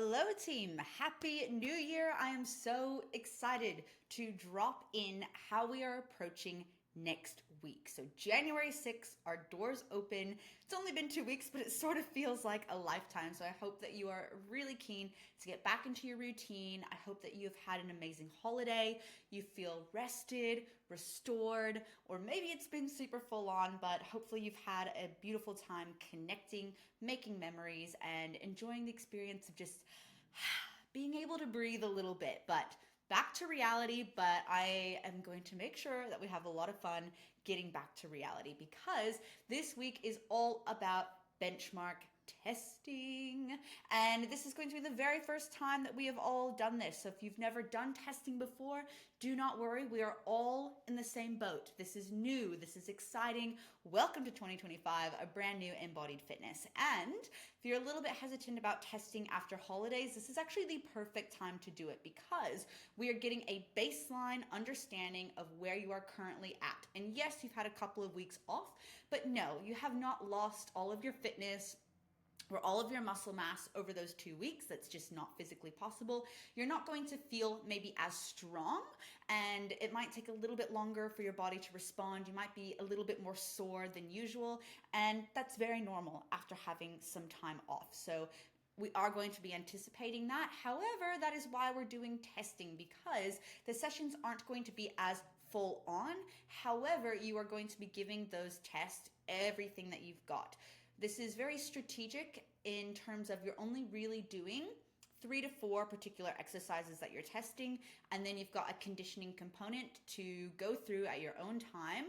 Hello, team. Happy New Year. I am so excited to drop in how we are approaching next week. So, January 6th, our doors open. It's only been 2 weeks, but it sort of feels like a lifetime. So, I hope that you are really keen to get back into your routine. I hope that you've had an amazing holiday. You feel rested, restored, or maybe it's been super full on, but hopefully you've had a beautiful time connecting, making memories, and enjoying the experience of just being able to breathe a little bit. But back to reality, but I am going to make sure that we have a lot of fun getting back to reality because this week is all about benchmark testing. And this is going to be the very first time that we have all done this. So if you've never done testing before, do not worry. We are all in the same boat. This is new. This is exciting. Welcome to 2025, a brand new embodied fitness. And if you're a little bit hesitant about testing after holidays, this is actually the perfect time to do it because we are getting a baseline understanding of where you are currently at. And yes, you've had a couple of weeks off, but no, you have not lost all of your fitness or all of your muscle mass over those 2 weeks. That's just not physically possible. You're not going to feel maybe as strong, and it might take a little bit longer for your body to respond. You might be a little bit more sore than usual, and that's very normal after having some time off. So we are going to be anticipating that. However, that is why we're doing testing, because the sessions aren't going to be as full on. However, you are going to be giving those tests everything that you've got. This is very strategic in terms of you're only really doing 3 to 4 particular exercises that you're testing, and then you've got a conditioning component to go through at your own time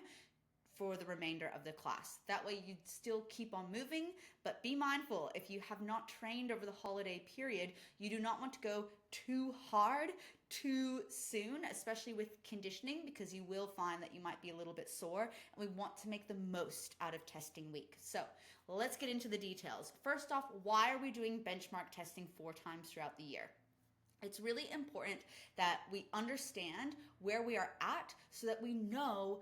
for the remainder of the class. That way you still keep on moving, but be mindful, if you have not trained over the holiday period, you do not want to go too hard too soon, especially with conditioning, because you will find that you might be a little bit sore, and we want to make the most out of testing week. So let's get into the details. First off, why are we doing benchmark testing 4 times throughout the year? It's really important that we understand where we are at so that we know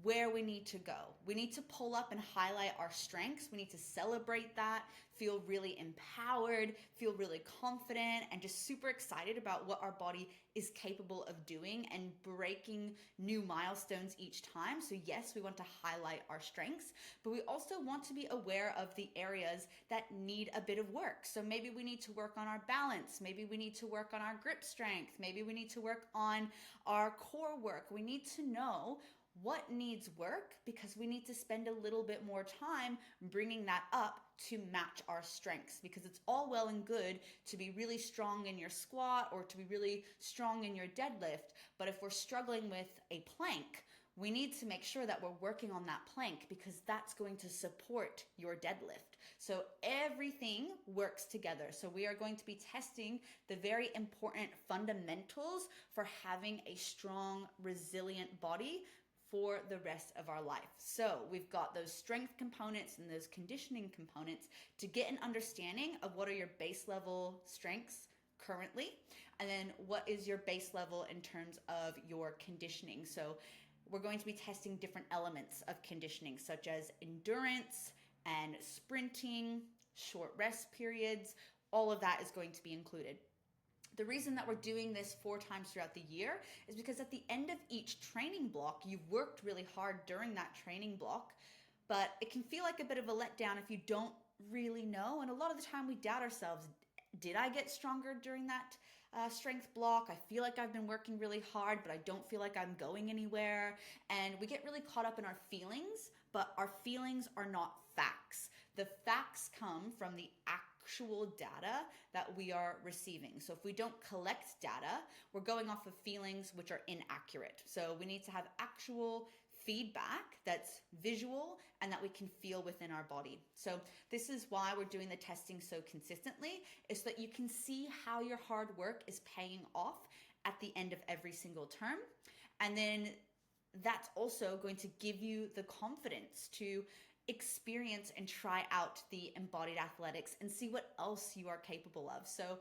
where we need to go. We need to pull up and highlight our strengths. We need to celebrate that, feel really empowered, feel really confident, and just super excited about what our body is capable of doing and breaking new milestones each time. So yes, we want to highlight our strengths, but we also want to be aware of the areas that need a bit of work. So maybe we need to work on our balance. Maybe we need to work on our grip strength. Maybe we need to work on our core work. We need to know what needs work because we need to spend a little bit more time bringing that up to match our strengths, because it's all well and good to be really strong in your squat or to be really strong in your deadlift, but if we're struggling with a plank, we need to make sure that we're working on that plank because that's going to support your deadlift. So everything works together. So we are going to be testing the very important fundamentals for having a strong, resilient body for the rest of our life. So we've got those strength components and those conditioning components to get an understanding of what are your base level strengths currently, and then what is your base level in terms of your conditioning. So we're going to be testing different elements of conditioning, such as endurance and sprinting, short rest periods. All of that is going to be included. The reason that we're doing this 4 times throughout the year is because at the end of each training block, you've worked really hard during that training block, but it can feel like a bit of a letdown if you don't really know. And a lot of the time we doubt ourselves. Did I get stronger during that strength block? I feel like I've been working really hard, but I don't feel like I'm going anywhere. And we get really caught up in our feelings, but our feelings are not facts. The facts come from the actual data that we are receiving. So if we don't collect data, we're going off of feelings which are inaccurate. So we need to have actual feedback that's visual and that we can feel within our body. So this is why we're doing the testing so consistently, is so that you can see how your hard work is paying off at the end of every single term. And then that's also going to give you the confidence to experience and try out the embodied athletics and see what else you are capable of. So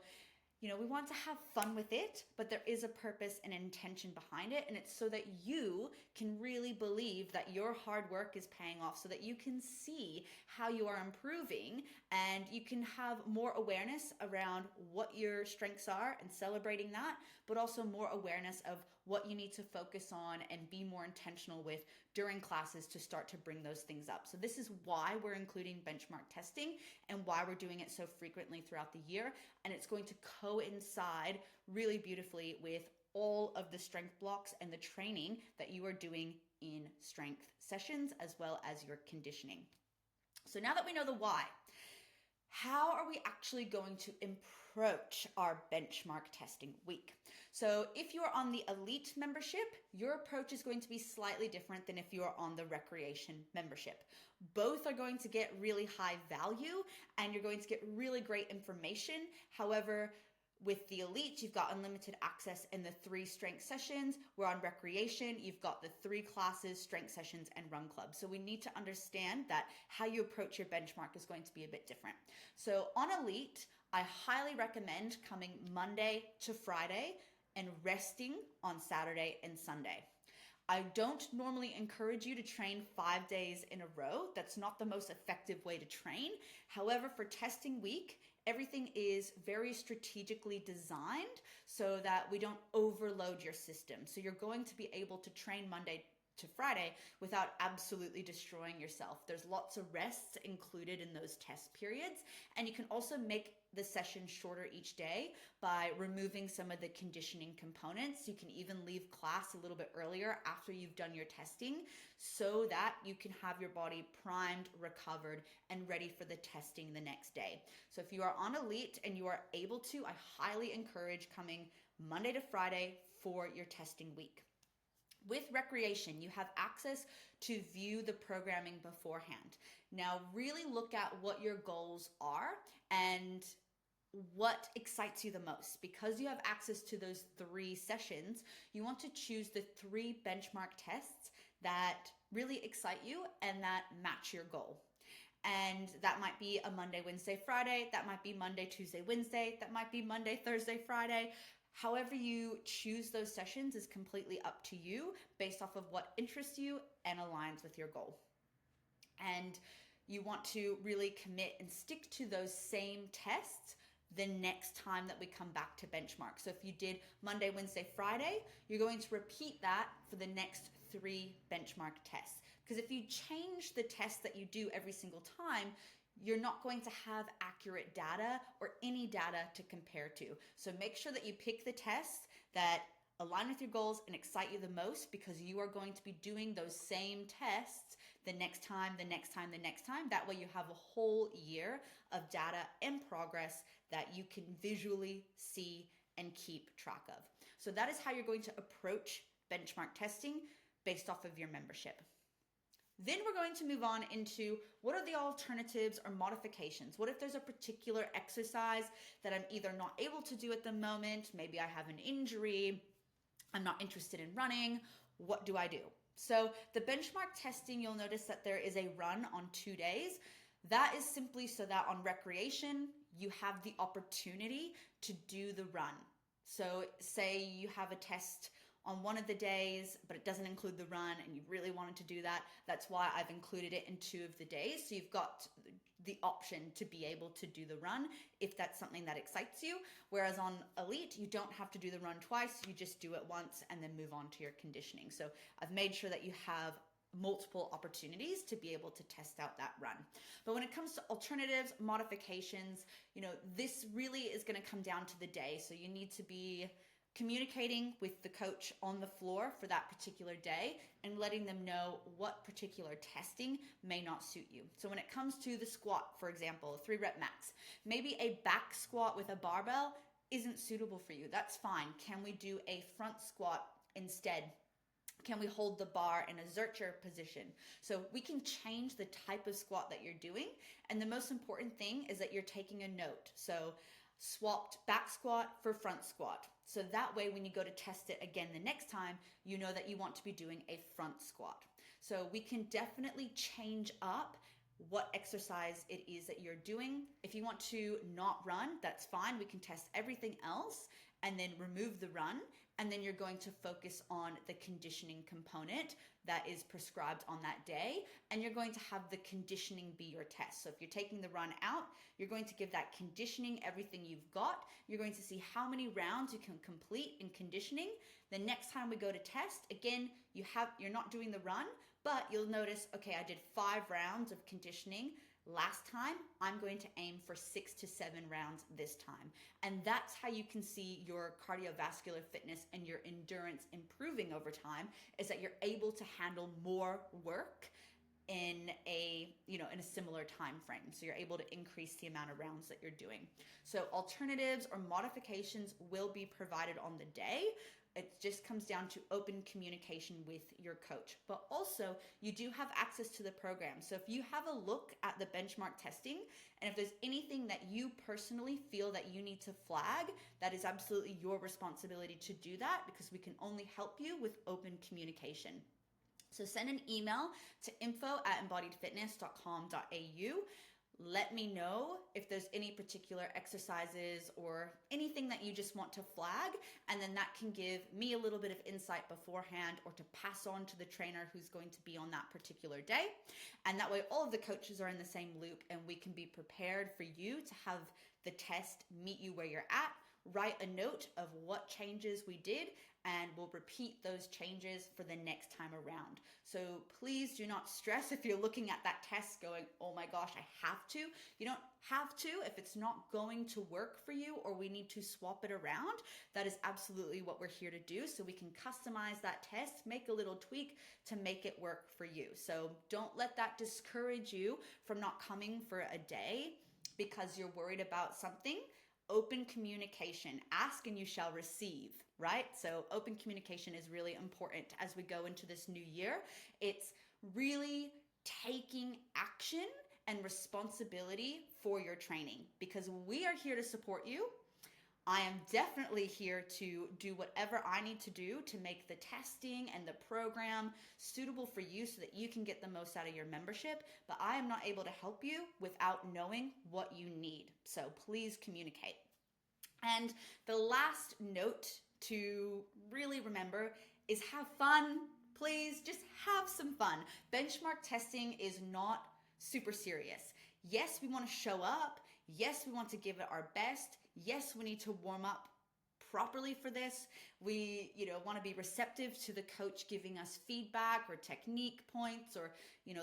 we want to have fun with it, but there is a purpose and intention behind it. And it's so that you can really believe that your hard work is paying off, so that you can see how you are improving and you can have more awareness around what your strengths are and celebrating that, but also more awareness of what you need to focus on and be more intentional with during classes to start to bring those things up. So this is why we're including benchmark testing and why we're doing it so frequently throughout the year. And it's going to coincide really beautifully with all of the strength blocks and the training that you are doing in strength sessions, as well as your conditioning. So now that we know the why, how are we actually going to approach our benchmark testing week? So if you are on the elite membership, your approach is going to be slightly different than if you are on the recreation membership. Both are going to get really high value and you're going to get really great information. However, with the elite, you've got unlimited access in the 3 strength sessions. Where on recreation, you've got the 3 classes, strength sessions, and run club. So we need to understand that how you approach your benchmark is going to be a bit different. So on elite, I highly recommend coming Monday to Friday and resting on Saturday and Sunday. I don't normally encourage you to train 5 days in a row. That's not the most effective way to train. However, for testing week, everything is very strategically designed so that we don't overload your system. So you're going to be able to train Monday to Friday without absolutely destroying yourself. There's lots of rests included in those test periods, and you can also make the session shorter each day by removing some of the conditioning components. You can even leave class a little bit earlier after you've done your testing so that you can have your body primed, recovered, and ready for the testing the next day. So if you are on elite and you are able to, I highly encourage coming Monday to Friday for your testing week. With recreation, you have access to view the programming beforehand. Now, really look at what your goals are and what excites you the most. Because you have access to those 3 sessions, you want to choose the 3 benchmark tests that really excite you and that match your goal. And that might be a Monday, Wednesday, Friday. That might be Monday, Tuesday, Wednesday. That might be Monday, Thursday, Friday. However you choose those sessions is completely up to you based off of what interests you and aligns with your goal. And you want to really commit and stick to those same tests the next time that we come back to benchmark. So if you did Monday, Wednesday, Friday, you're going to repeat that for the next 3 benchmark tests. Because if you change the tests that you do every single time, you're not going to have accurate data or any data to compare to. So make sure that you pick the tests that align with your goals and excite you the most, because you are going to be doing those same tests the next time, the next time, the next time. That way you have a whole year of data and progress that you can visually see and keep track of. So that is how you're going to approach benchmark testing based off of your membership. Then we're going to move on into what are the alternatives or modifications. What if there's a particular exercise that I'm either not able to do at the moment? Maybe I have an injury. I'm not interested in running. What do I do? So the benchmark testing, you'll notice that there is a run on 2 days. That is simply so that on recreation, you have the opportunity to do the run. So say you have a test on one of the days, but it doesn't include the run and you really wanted to do that. That's why I've included it in 2 of the days. So you've got the option to be able to do the run if that's something that excites you. Whereas on elite, you don't have to do the run twice. You just do it once and then move on to your conditioning. So I've made sure that you have multiple opportunities to be able to test out that run. But when it comes to alternatives, modifications, this really is going to come down to the day. So you need to be communicating with the coach on the floor for that particular day and letting them know what particular testing may not suit you. So when it comes to the squat, for example, 3 rep max, maybe a back squat with a barbell isn't suitable for you. That's fine. Can we do a front squat instead? Can we hold the bar in a Zercher position? So we can change the type of squat that you're doing. And the most important thing is that you're taking a note. So swapped back squat for front squat. So that way, when you go to test it again the next time, you know that you want to be doing a front squat. So we can definitely change up what exercise it is that you're doing. If you want to not run, that's fine. We can test everything else and then remove the run. And then you're going to focus on the conditioning component that is prescribed on that day. And you're going to have the conditioning be your test. So if you're taking the run out, you're going to give that conditioning everything you've got. You're going to see how many rounds you can complete in conditioning. The next time we go to test, again, you're not doing the run, but you'll notice, okay, I did 5 rounds of conditioning last time. I'm going to aim for 6 to 7 rounds this time. And that's how you can see your cardiovascular fitness and your endurance improving over time, is that you're able to handle more work in a similar time frame. So you're able to increase the amount of rounds that you're doing. So alternatives or modifications will be provided on the day. It just comes down to open communication with your coach. But also, you do have access to the program. So if you have a look at the benchmark testing, and if there's anything that you personally feel that you need to flag, that is absolutely your responsibility to do that, because we can only help you with open communication. So send an email to info@embodiedfitness.com.au. Let me know if there's any particular exercises or anything that you just want to flag, and then that can give me a little bit of insight beforehand, or to pass on to the trainer who's going to be on that particular day. And that way all of the coaches are in the same loop, and we can be prepared for you to have the test meet you where you're at. Write a note of what changes we did, and we'll repeat those changes for the next time around. So please do not stress if you're looking at that test going, oh my gosh, I have to. You don't have to. If it's not going to work for you, or we need to swap it around, that is absolutely what we're here to do. So we can customize that test, make a little tweak to make it work for you. So don't let that discourage you from not coming for a day because you're worried about something. Open communication. Ask and you shall receive, right? So open communication is really important as we go into this new year. It's really taking action and responsibility for your training, because we are here to support you. I am definitely here to do whatever I need to do to make the testing and the program suitable for you so that you can get the most out of your membership. But I am not able to help you without knowing what you need. So please communicate. And the last note to really remember is have fun. Please just have some fun. Benchmark testing is not super serious. Yes, we want to show up. Yes, we want to give it our best. Yes, we need to warm up properly for this. We, want to be receptive to the coach giving us feedback or technique points, or,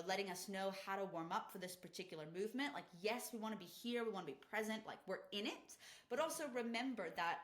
letting us know how to warm up for this particular movement. Like, yes, we want to be here. We want to be present. Like, we're in it. But also remember that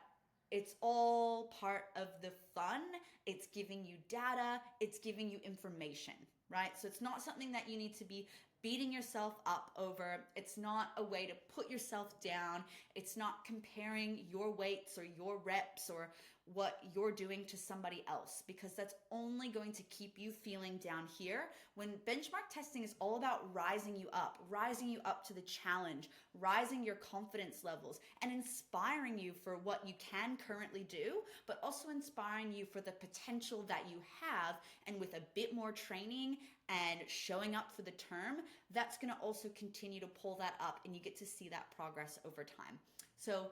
it's all part of the fun. It's giving you data. It's giving you information, right? So it's not something that you need to be beating yourself up over. It's not a way to put yourself down. It's not comparing your weights or your reps or what you're doing to somebody else, because that's only going to keep you feeling down here. When benchmark testing is all about rising you up to the challenge, rising your confidence levels, and inspiring you for what you can currently do, but also inspiring you for the potential that you have. And with a bit more training and showing up for the term, that's going to also continue to pull that up, and you get to see that progress over time. So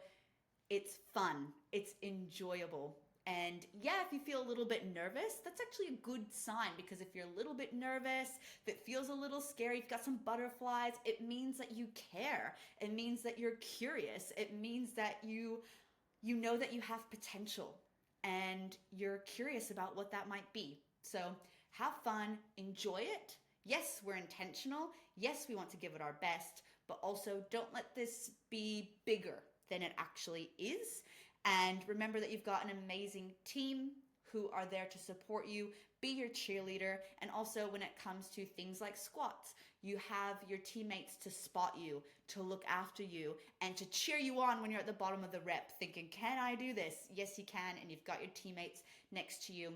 it's fun, it's enjoyable. And yeah, if you feel a little bit nervous, that's actually a good sign, because if you're a little bit nervous, if it feels a little scary, you've got some butterflies, it means that you care. It means that you're curious. It means that you know that you have potential and you're curious about what that might be. So have fun, enjoy it. Yes, we're intentional. Yes, we want to give it our best, but also don't let this be bigger than it actually is. And remember that you've got an amazing team who are there to support you, be your cheerleader. And also when it comes to things like squats, you have your teammates to spot you, to look after you, and to cheer you on when you're at the bottom of the rep thinking, can I do this? Yes, you can. And you've got your teammates next to you.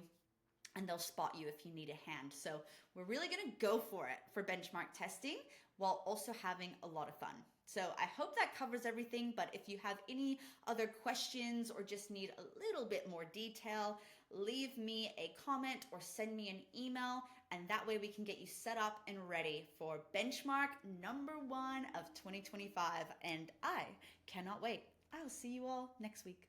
and they'll spot you if you need a hand. So we're really gonna go for it for benchmark testing while also having a lot of fun. So I hope that covers everything, but if you have any other questions or just need a little bit more detail, leave me a comment or send me an email, and that way we can get you set up and ready for benchmark number 1 of 2025. And I cannot wait. I will see you all next week.